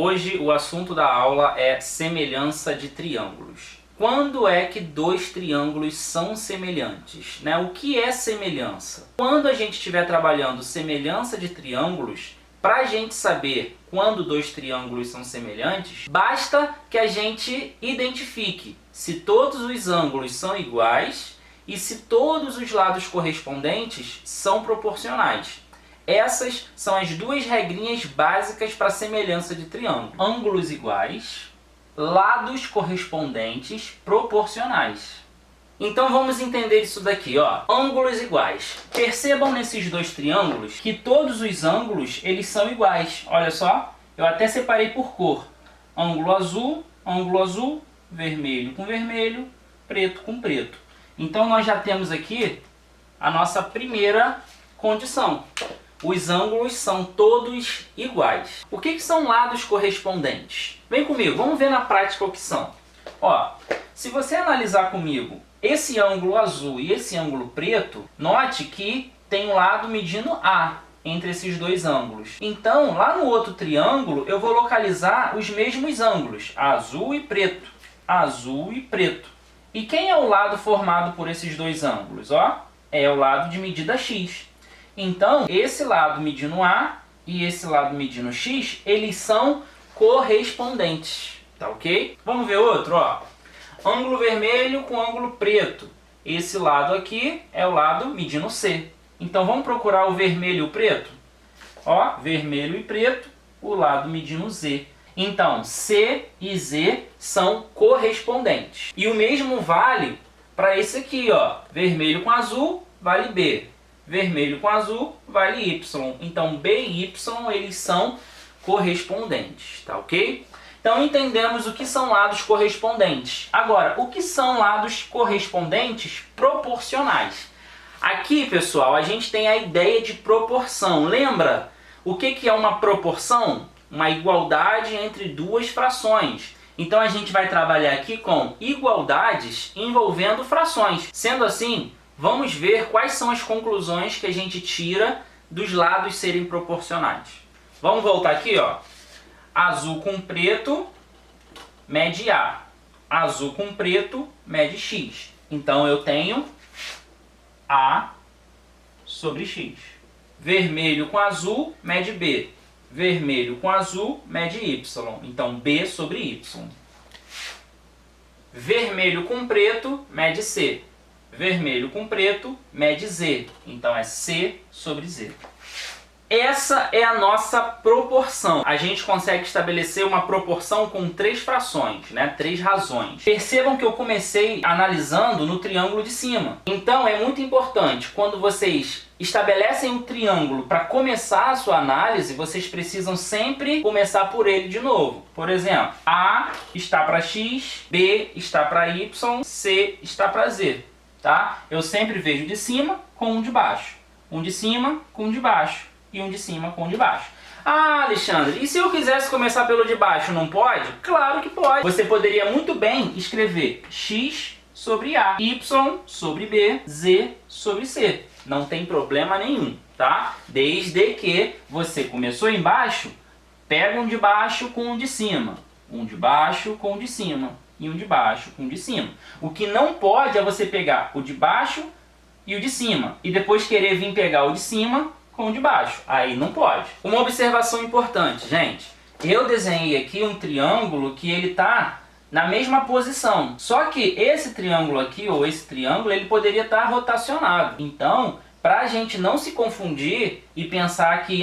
Hoje o assunto da aula é semelhança de triângulos. Quando é que dois triângulos são semelhantes, né? O que é semelhança? Quando a gente estiver trabalhando semelhança de triângulos, para a gente saber quando dois triângulos são semelhantes, basta que a gente identifique se todos os ângulos são iguais e se todos os lados correspondentes são proporcionais. Essas são as duas regrinhas básicas para semelhança de triângulo. Ângulos iguais, lados correspondentes proporcionais. Então vamos entender isso daqui, ó. Ângulos iguais. Percebam nesses dois triângulos que todos os ângulos eles são iguais. Olha só, eu até separei por cor. Ângulo azul, vermelho com vermelho, preto com preto. Então nós já temos aqui a nossa primeira condição. Os ângulos são todos iguais. O que são lados correspondentes? Vem comigo, vamos ver na prática o que são. Ó, se você analisar comigo esse ângulo azul e esse ângulo preto, note que tem um lado medindo A entre esses dois ângulos. Então, lá no outro triângulo, eu vou localizar os mesmos ângulos, azul e preto, azul e preto. E quem é o lado formado por esses dois ângulos? Ó, é o lado de medida x. Então, esse lado medindo A e esse lado medindo x, eles são correspondentes, tá ok? Vamos ver outro, ó. Ângulo vermelho com ângulo preto. Esse lado aqui é o lado medindo C. Então, vamos procurar o vermelho e o preto? Ó, vermelho e preto, o lado medindo Z. Então, C e Z são correspondentes. E o mesmo vale para esse aqui, ó. Vermelho com azul vale B. Vermelho com azul vale Y. Então, B e Y eles são correspondentes, tá ok? Então, entendemos o que são lados correspondentes. Agora, o que são lados correspondentes proporcionais? Aqui, pessoal, a gente tem a ideia de proporção. Lembra o que é uma proporção? Uma igualdade entre duas frações. Então, a gente vai trabalhar aqui com igualdades envolvendo frações. Sendo assim, vamos ver quais são as conclusões que a gente tira dos lados serem proporcionais. Vamos voltar aqui, ó. Azul com preto mede A. Azul com preto mede X. Então eu tenho A sobre X. Vermelho com azul mede B. Vermelho com azul mede Y. Então B sobre Y. Vermelho com preto mede C. Vermelho com preto mede Z. Então é C sobre Z. Essa é a nossa proporção. A gente consegue estabelecer uma proporção com três frações, né? Três razões. Percebam que eu comecei analisando no triângulo de cima. Então é muito importante, quando vocês estabelecem um triângulo para começar a sua análise, vocês precisam sempre começar por ele de novo. Por exemplo, A está para X, B está para Y, C está para Z. Tá? Eu sempre vejo de cima com um de baixo. Um de cima com um de baixo. E um de cima com um de baixo. Ah, Alexandre, e se eu quisesse começar pelo de baixo, não pode? Claro que pode. Você poderia muito bem escrever X sobre A, Y sobre B, Z sobre C. Não tem problema nenhum, tá? Desde que você começou embaixo, pega um de baixo com um de cima. Um de baixo com um de cima. E um de baixo com um de cima. O que não pode é você pegar o de baixo e o de cima. E depois querer vir pegar o de cima com o de baixo. Aí não pode. Uma observação importante, gente. Eu desenhei aqui um triângulo que ele está na mesma posição. Só que esse triângulo aqui, ou esse triângulo, ele poderia estar rotacionado. Então, para a gente não se confundir e pensar que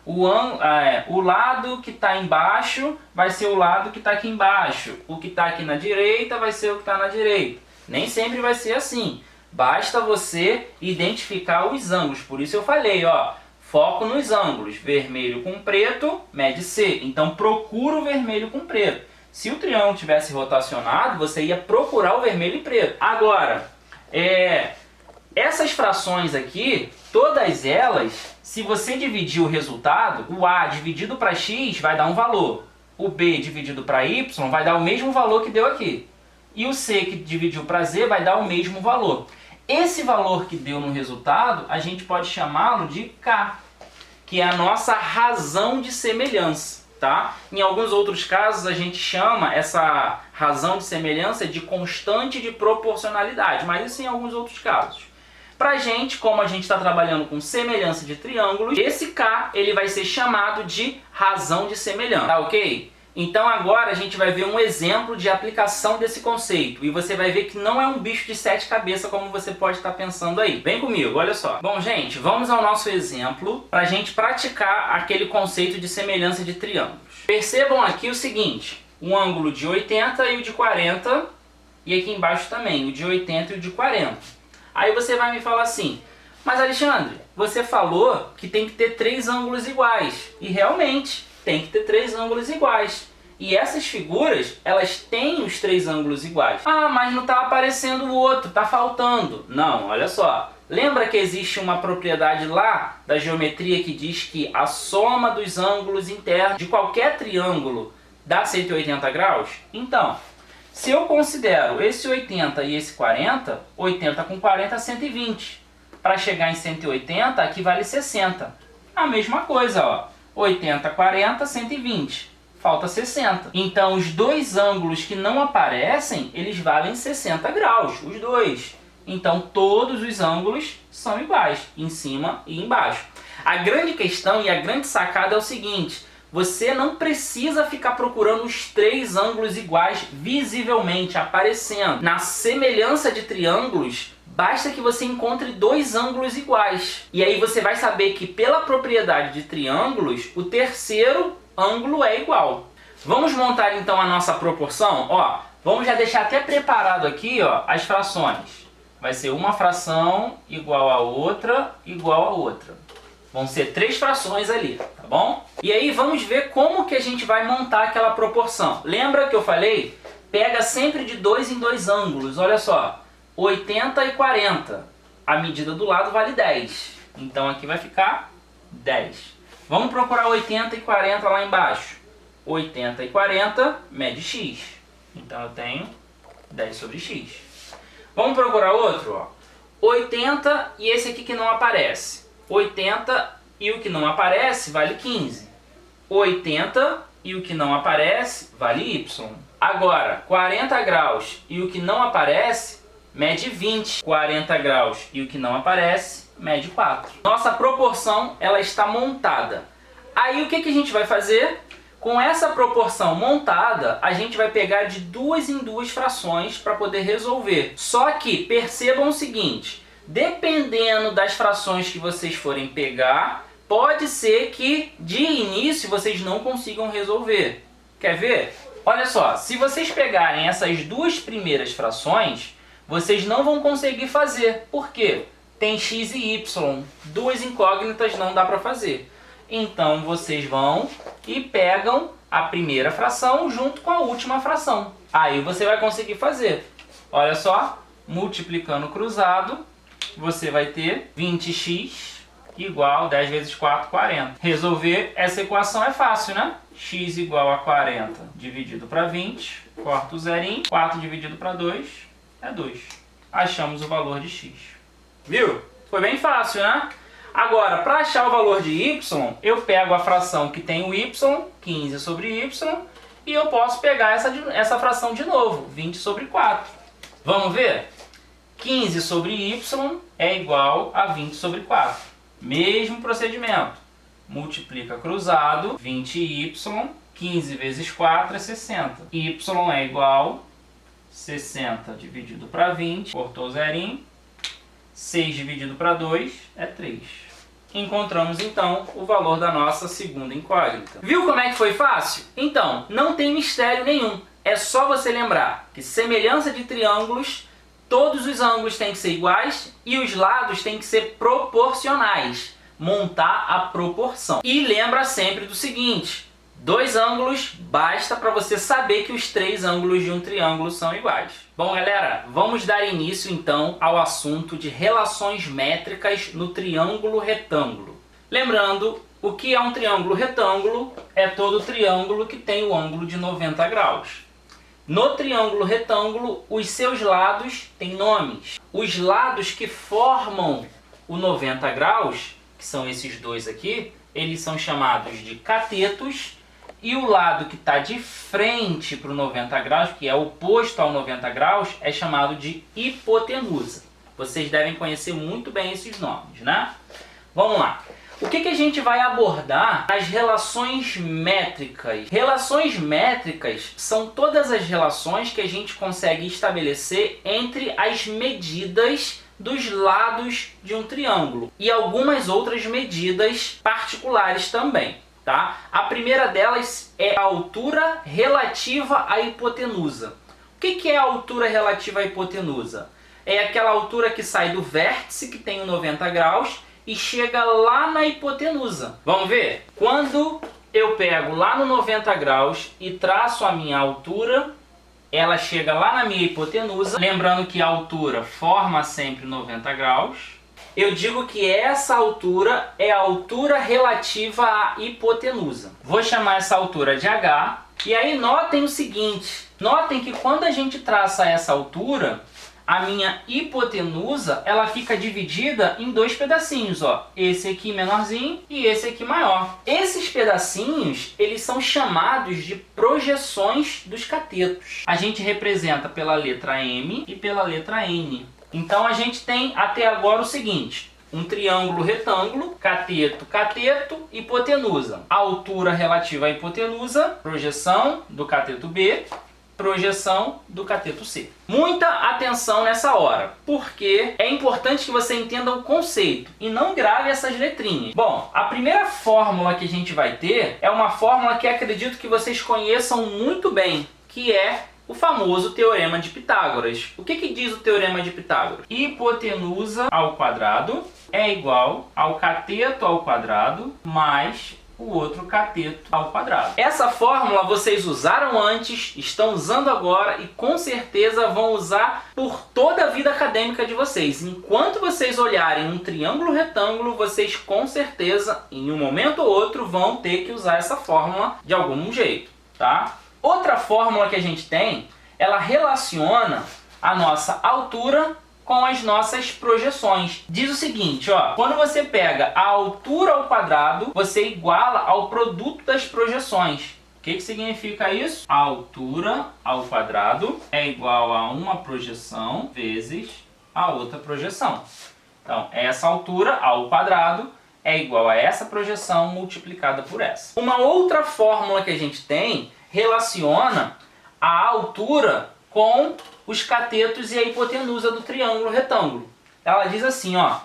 o lado que está embaixo vai ser o lado que está aqui embaixo. O que está aqui na direita vai ser o que está na direita. Nem sempre vai ser assim. Basta você identificar os ângulos. Por isso eu falei, ó, foco nos ângulos. Vermelho com preto mede C. Então procura o vermelho com preto. Se o triângulo tivesse rotacionado, você ia procurar o vermelho e preto. Agora, essas frações aqui, todas elas, se você dividir o resultado, o A dividido para X vai dar um valor. O B dividido para Y vai dar o mesmo valor que deu aqui. E o C que dividiu para Z vai dar o mesmo valor. Esse valor que deu no resultado, a gente pode chamá-lo de K, que é a nossa razão de semelhança. tá? Em alguns outros casos a gente chama essa razão de semelhança de constante de proporcionalidade, mas isso em alguns outros casos. Pra gente, como a gente está trabalhando com semelhança de triângulos, esse K ele vai ser chamado de razão de semelhança, tá ok? Então agora a gente vai ver um exemplo de aplicação desse conceito. E você vai ver que não é um bicho de 7 cabeças como você pode estar pensando aí. Vem comigo, olha só. Bom, gente, vamos ao nosso exemplo para a gente praticar aquele conceito de semelhança de triângulos. Percebam aqui o seguinte, um ângulo de 80 e o de 40, e aqui embaixo também, o de 80 e o de 40. Aí você vai me falar assim, mas Alexandre, você falou que tem que ter 3 ângulos iguais. E realmente, tem que ter 3 ângulos iguais. E essas figuras, elas têm os 3 ângulos iguais. Ah, mas não está aparecendo o outro, está faltando. Não, olha só. Lembra que existe uma propriedade lá da geometria que diz que a soma dos ângulos internos de qualquer triângulo dá 180 graus? Então, se eu considero esse 80 e esse 40, 80 com 40 é 120. Para chegar em 180, aqui vale 60. A mesma coisa, ó. 80, 40, 120. Falta 60. Então, os dois ângulos que não aparecem, eles valem 60 graus, os dois. Então, todos os ângulos são iguais, em cima e embaixo. A grande questão e a grande sacada é o seguinte, você não precisa ficar procurando os 3 ângulos iguais visivelmente aparecendo. Na semelhança de triângulos, basta que você encontre 2 ângulos iguais. E aí você vai saber que pela propriedade de triângulos, o terceiro ângulo é igual. Vamos montar então a nossa proporção? Ó, vamos já deixar até preparado aqui, ó, as frações. Vai ser uma fração igual a outra, igual a outra. Vão ser 3 frações ali, tá bom? E aí vamos ver como que a gente vai montar aquela proporção. Lembra que eu falei? Pega sempre de 2 em 2 ângulos, olha só. 80 e 40. A medida do lado vale 10. Então aqui vai ficar 10. Vamos procurar 80 e 40 lá embaixo. 80 e 40 mede x. Então eu tenho 10 sobre x. Vamos procurar outro, ó. 80 e esse aqui que não aparece. 80 e o que não aparece vale 15. 80 e o que não aparece vale y. Agora, 40 graus e o que não aparece mede 20. 40 graus e o que não aparece mede 4. Nossa proporção ela está montada. Aí o que a gente vai fazer? Com essa proporção montada, a gente vai pegar de 2 em 2 frações para poder resolver. Só que percebam o seguinte, dependendo das frações que vocês forem pegar, pode ser que de início vocês não consigam resolver. Quer ver? Olha só, se vocês pegarem essas 2 primeiras frações, vocês não vão conseguir fazer. Por quê? Tem x e y. 2 incógnitas não dá para fazer. Então vocês vão e pegam a primeira fração junto com a última fração. Aí você vai conseguir fazer. Olha só, multiplicando cruzado, você vai ter 20x igual 10 vezes 4, 40. Resolver essa equação é fácil, né? X igual a 40 dividido para 20, corta o zerinho, 4 dividido para 2 é 2. Achamos o valor de x. Viu? Foi bem fácil, né? Agora, para achar o valor de y, eu pego a fração que tem o y, 15 sobre y, e eu posso pegar essa fração de novo, 20 sobre 4. Vamos ver? 15 sobre y é igual a 20 sobre 4. Mesmo procedimento. Multiplica cruzado, 20y, 15 vezes 4 é 60. Y é igual a 60 dividido para 20, cortou o zerinho. 6 dividido para 2 é 3. Encontramos então o valor da nossa segunda incógnita. Viu como é que foi fácil? Então, não tem mistério nenhum. É só você lembrar que semelhança de triângulos, todos os ângulos têm que ser iguais e os lados têm que ser proporcionais. Montar a proporção. E lembra sempre do seguinte, 2 ângulos basta para você saber que os 3 ângulos de um triângulo são iguais. Bom, galera, vamos dar início então ao assunto de relações métricas no triângulo retângulo. Lembrando, o que é um triângulo retângulo? É todo triângulo que tem o ângulo de 90 graus. No triângulo retângulo, os seus lados têm nomes. Os lados que formam o 90 graus, que são esses dois aqui, eles são chamados de catetos, e o lado que está de frente para o 90 graus, que é oposto ao 90 graus, é chamado de hipotenusa. Vocês devem conhecer muito bem esses nomes, né? Vamos lá. O que a gente vai abordar nas relações métricas? Relações métricas são todas as relações que a gente consegue estabelecer entre as medidas dos lados de um triângulo e algumas outras medidas particulares também, tá? A primeira delas é a altura relativa à hipotenusa. O que é a altura relativa à hipotenusa? É aquela altura que sai do vértice, que tem o 90 graus, e chega lá na hipotenusa. Vamos ver? Quando eu pego lá no 90 graus e traço a minha altura, ela chega lá na minha hipotenusa. Lembrando que a altura forma sempre 90 graus. Eu digo que essa altura é a altura relativa à hipotenusa. Vou chamar essa altura de H. E aí notem o seguinte. Notem que quando a gente traça essa altura, a minha hipotenusa, ela fica dividida em dois pedacinhos, ó. Esse aqui menorzinho e esse aqui maior. Esses pedacinhos, eles são chamados de projeções dos catetos. A gente representa pela letra M e pela letra N. Então a gente tem até agora o seguinte: um triângulo retângulo, cateto, cateto, hipotenusa. A altura relativa à hipotenusa, projeção do cateto B, projeção do cateto C. Muita atenção nessa hora, porque é importante que você entenda o conceito e não grave essas letrinhas. Bom, a primeira fórmula que a gente vai ter é uma fórmula que acredito que vocês conheçam muito bem, que é o famoso Teorema de Pitágoras. O que diz o Teorema de Pitágoras? Hipotenusa ao quadrado é igual ao cateto ao quadrado mais o outro cateto ao quadrado. Essa fórmula vocês usaram antes, estão usando agora e com certeza vão usar por toda a vida acadêmica de vocês. Enquanto vocês olharem um triângulo retângulo, vocês com certeza, em um momento ou outro, vão ter que usar essa fórmula de algum jeito, tá? Outra fórmula que a gente tem, ela relaciona a nossa altura com as nossas projeções. Diz o seguinte, ó, quando você pega a altura ao quadrado, você iguala ao produto das projeções. O que significa isso? A altura ao quadrado é igual a uma projeção vezes a outra projeção. Então, essa altura ao quadrado é igual a essa projeção multiplicada por essa. Uma outra fórmula que a gente tem relaciona a altura com os catetos e a hipotenusa do triângulo retângulo. Ela diz assim, ó,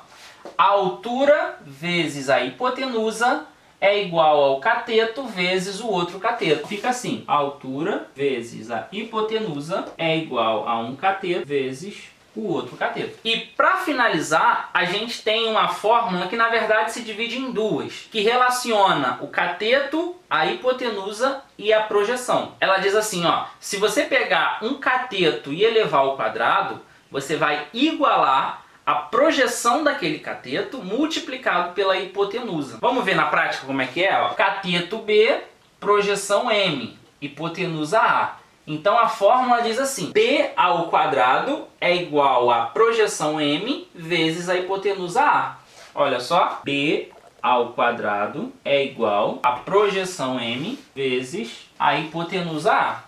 a altura vezes a hipotenusa é igual ao cateto vezes o outro cateto. Fica assim, a altura vezes a hipotenusa é igual a um cateto vezes o outro cateto. E para finalizar, a gente tem uma fórmula que na verdade se divide em duas, que relaciona o cateto, a hipotenusa e a projeção. Ela diz assim, ó, se você pegar um cateto e elevar ao quadrado, você vai igualar a projeção daquele cateto multiplicado pela hipotenusa. Vamos ver na prática como é que é? Ó. Cateto B, projeção M, hipotenusa A. Então a fórmula diz assim, B ao quadrado é igual a projeção M vezes a hipotenusa A. Olha só, B ao quadrado é igual a projeção M vezes a hipotenusa A.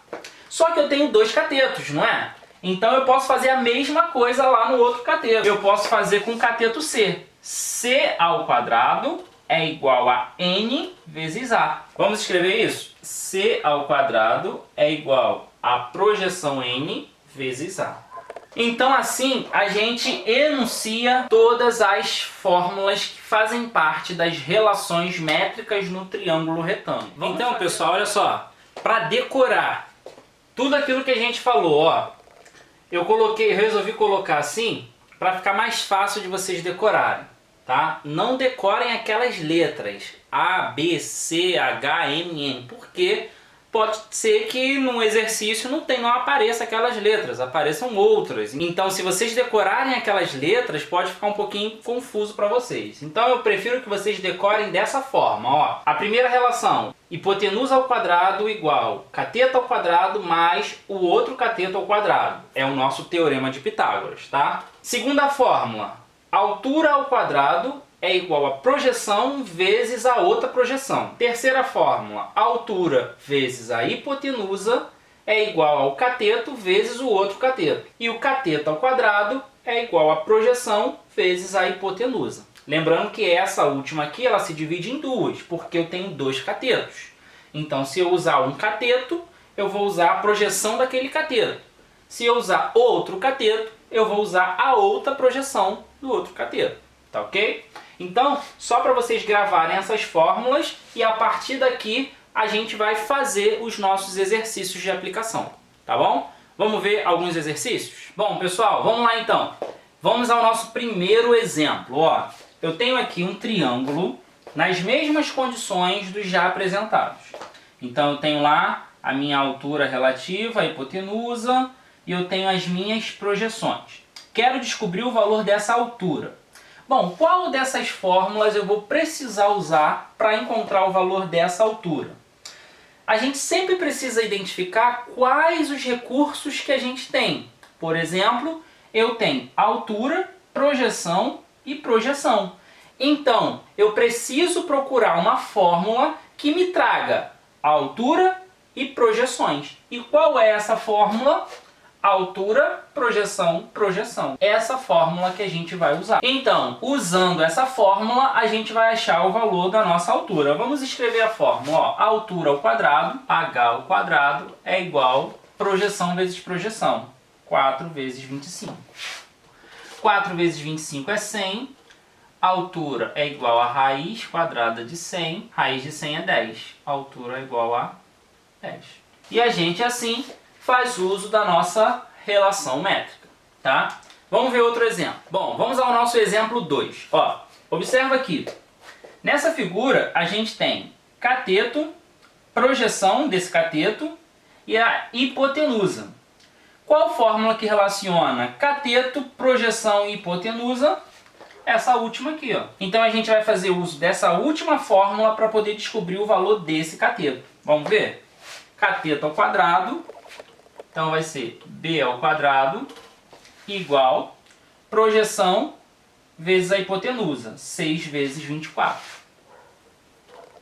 Só que eu tenho dois catetos, não é? Então eu posso fazer a mesma coisa lá no outro cateto. Eu posso fazer com o cateto C. C ao quadrado é igual a N vezes A. Vamos escrever isso? C ao quadrado é igual a projeção N vezes A. Então assim a gente enuncia todas as fórmulas que fazem parte das relações métricas no triângulo retângulo. Então pessoal, olha só, para decorar tudo aquilo que a gente falou, ó, eu resolvi colocar assim para ficar mais fácil de vocês decorarem, tá? Não decorem aquelas letras A, B, C, H, M, N, porque pode ser que no exercício não apareça aquelas letras, apareçam outras. Então se vocês decorarem aquelas letras, pode ficar um pouquinho confuso para vocês. Então eu prefiro que vocês decorem dessa forma, ó. A primeira relação, hipotenusa ao quadrado igual cateto ao quadrado mais o outro cateto ao quadrado. É o nosso Teorema de Pitágoras, tá? Segunda fórmula, altura ao quadrado é igual a projeção vezes a outra projeção. Terceira fórmula, a altura vezes a hipotenusa é igual ao cateto vezes o outro cateto. E o cateto ao quadrado é igual a projeção vezes a hipotenusa. Lembrando que essa última aqui ela se divide em duas, porque eu tenho dois catetos. Então, se eu usar um cateto, eu vou usar a projeção daquele cateto. Se eu usar outro cateto, eu vou usar a outra projeção do outro cateto. Tá ok? Então, só para vocês gravarem essas fórmulas e a partir daqui a gente vai fazer os nossos exercícios de aplicação. Tá bom? Vamos ver alguns exercícios? Bom, pessoal, vamos lá então. Vamos ao nosso primeiro exemplo. Ó, eu tenho aqui um triângulo nas mesmas condições dos já apresentados. Então, eu tenho lá a minha altura relativa, a hipotenusa, e eu tenho as minhas projeções. Quero descobrir o valor dessa altura. Bom, qual dessas fórmulas eu vou precisar usar para encontrar o valor dessa altura? A gente sempre precisa identificar quais os recursos que a gente tem. Por exemplo, eu tenho altura, projeção e projeção. Então, eu preciso procurar uma fórmula que me traga altura e projeções. E qual é essa fórmula? Altura, projeção, projeção. Essa fórmula que a gente vai usar. Então, usando essa fórmula, a gente vai achar o valor da nossa altura. Vamos escrever a fórmula. Ó, altura ao quadrado, h ao quadrado, é igual projeção vezes projeção. 4 vezes 25. 4 vezes 25 é 100. Altura é igual a raiz quadrada de 100. Raiz de 100 é 10. Altura é igual a 10. E a gente, assim, faz uso da nossa relação métrica, tá? Vamos ver outro exemplo. Bom, vamos ao nosso exemplo 2. Ó, observa aqui. Nessa figura, a gente tem cateto, projeção desse cateto e a hipotenusa. Qual fórmula que relaciona cateto, projeção e hipotenusa? Essa última aqui, ó. Então a gente vai fazer uso dessa última fórmula para poder descobrir o valor desse cateto. Vamos ver? Cateto ao quadrado, então vai ser b ao quadrado igual projeção vezes a hipotenusa, 6 vezes 24.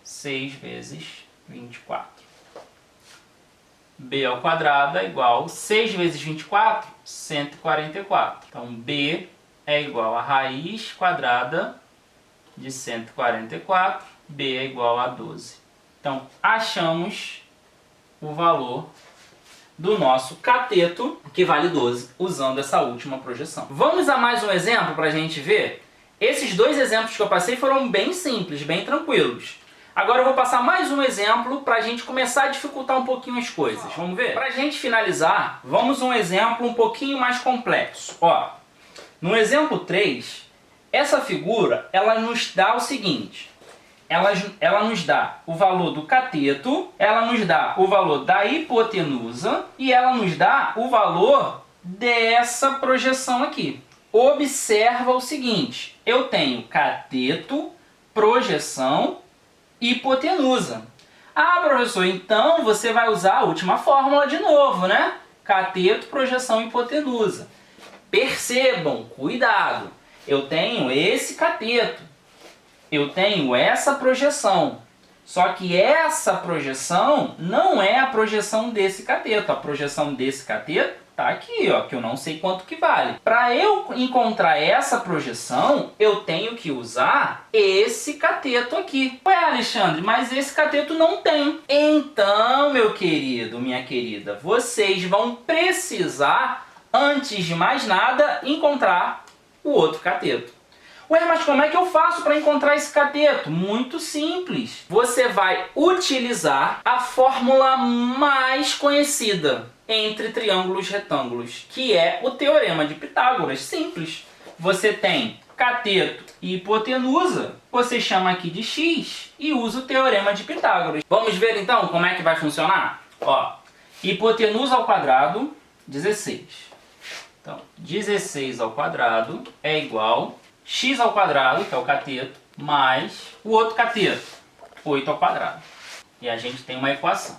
6 vezes 24. B ao quadrado é igual 6 vezes 24, 144. Então b é igual a raiz quadrada de 144, b é igual a 12. Então achamos o valor do nosso cateto, que vale 12, usando essa última projeção. Vamos a mais um exemplo para a gente ver? Esses dois exemplos que eu passei foram bem simples, bem tranquilos. Agora eu vou passar mais um exemplo para a gente começar a dificultar um pouquinho as coisas. Vamos ver? Para a gente finalizar, vamos a um exemplo um pouquinho mais complexo. Ó, no exemplo 3, essa figura ela nos dá o seguinte. Ela nos dá o valor do cateto, ela nos dá o valor da hipotenusa e ela nos dá o valor dessa projeção aqui. Observa o seguinte, eu tenho cateto, projeção, hipotenusa. Ah, professor, então você vai usar a última fórmula de novo, né? Cateto, projeção, hipotenusa. Percebam, cuidado, eu tenho esse cateto. Eu tenho essa projeção, só que essa projeção não é a projeção desse cateto. A projeção desse cateto está aqui, ó, que eu não sei quanto que vale. Para eu encontrar essa projeção, eu tenho que usar esse cateto aqui. Ué, Alexandre, mas esse cateto não tem. Então, meu querido, minha querida, vocês vão precisar, antes de mais nada, encontrar o outro cateto. Ué, mas como é que eu faço para encontrar esse cateto? Muito simples. Você vai utilizar a fórmula mais conhecida entre triângulos retângulos, que é o Teorema de Pitágoras. Simples. Você tem cateto e hipotenusa, você chama aqui de x e usa o Teorema de Pitágoras. Vamos ver então como é que vai funcionar? Ó, hipotenusa ao quadrado, 16. Então, 16 ao quadrado é igual x ao quadrado, que é o cateto, mais o outro cateto, 8 ao quadrado. E a gente tem uma equação.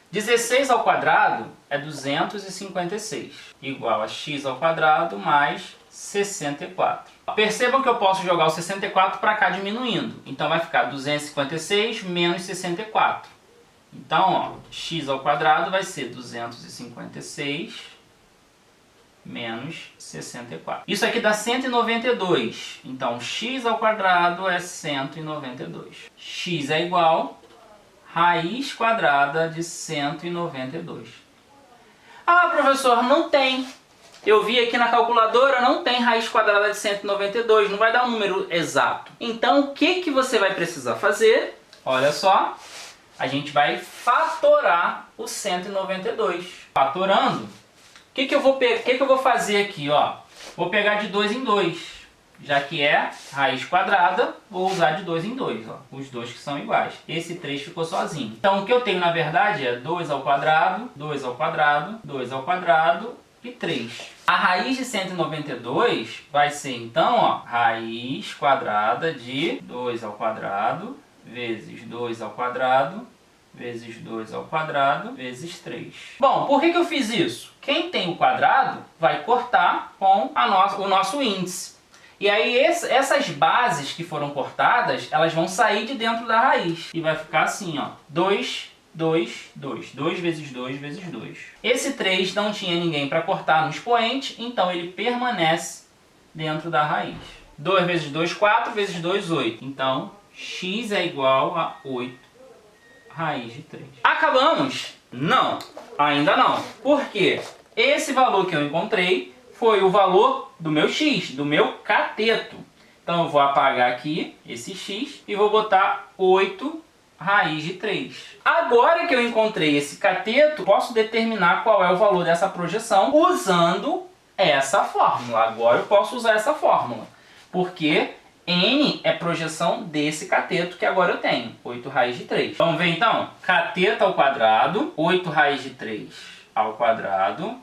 16 ao quadrado é 256, igual a x ao quadrado mais 64. Percebam que eu posso jogar o 64 para cá diminuindo. Então vai ficar 256 menos 64. Então, ó, x ao quadrado vai ser 256 menos 64. Isso aqui dá 192. Então, x ao quadrado é 192. X é igual a raiz quadrada de 192. Ah, professor, não tem. Eu vi aqui na calculadora, não tem raiz quadrada de 192, não vai dar um número exato. Então, o que você vai precisar fazer? Olha só, a gente vai fatorar o 192. Fatorando, o que eu vou fazer aqui? Ó? Vou pegar de 2 em 2. Já que é raiz quadrada, vou usar de 2 em 2. Ó, os dois que são iguais. Esse 3 ficou sozinho. Então, o que eu tenho, na verdade, é 2 ao quadrado, 2 ao quadrado, 2 ao quadrado e 3. A raiz de 192 vai ser, então, ó, raiz quadrada de 2 ao quadrado vezes 2 ao quadrado vezes 2 ao quadrado vezes 3. Bom, por que eu fiz isso? Quem tem o quadrado vai cortar com o nosso índice. E aí essas bases que foram cortadas, elas vão sair de dentro da raiz. E vai ficar assim, ó, 2, 2, 2. 2 vezes 2 vezes 2. Esse 3 não tinha ninguém para cortar no expoente, então ele permanece dentro da raiz. 2 vezes 2, 4, vezes 2, 8. Então, x é igual a 8 raiz de 3. Acabamos? Não, ainda não. Por quê? Esse valor que eu encontrei foi o valor do meu x, do meu cateto. Então eu vou apagar aqui esse x e vou botar 8 raiz de 3. Agora que eu encontrei esse cateto, posso determinar qual é o valor dessa projeção usando essa fórmula. Agora eu posso usar essa fórmula, porque n é projeção desse cateto que agora eu tenho, 8 raiz de 3. Vamos ver então? Cateto ao quadrado, 8 raiz de 3 ao quadrado,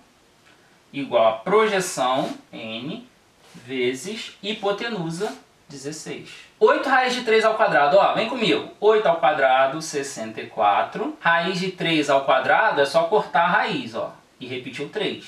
igual a projeção n vezes hipotenusa 16. 8 raiz de 3 ao quadrado, ó, vem comigo. 8 ao quadrado, 64. Raiz de 3 ao quadrado é só cortar a raiz, ó, e repetir o 3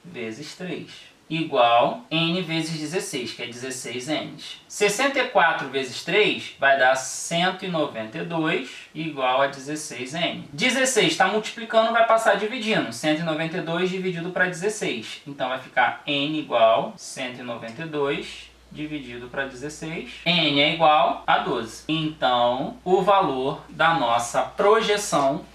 vezes 3. Igual n vezes 16, que é 16n. 64 vezes 3 vai dar 192, igual a 16n. 16 está multiplicando, vai passar dividindo. 192 dividido para 16. Então vai ficar n igual a 192 dividido para 16. N é igual a 12. Então, o valor da nossa projeção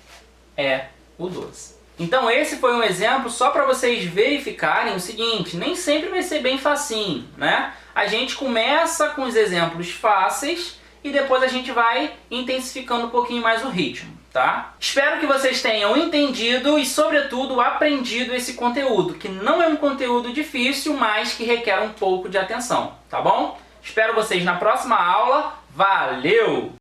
é o 12. Então esse foi um exemplo só para vocês verificarem o seguinte, nem sempre vai ser bem facinho, né? A gente começa com os exemplos fáceis e depois a gente vai intensificando um pouquinho mais o ritmo, tá? Espero que vocês tenham entendido e, sobretudo, aprendido esse conteúdo, que não é um conteúdo difícil, mas que requer um pouco de atenção, tá bom? Espero vocês na próxima aula. Valeu!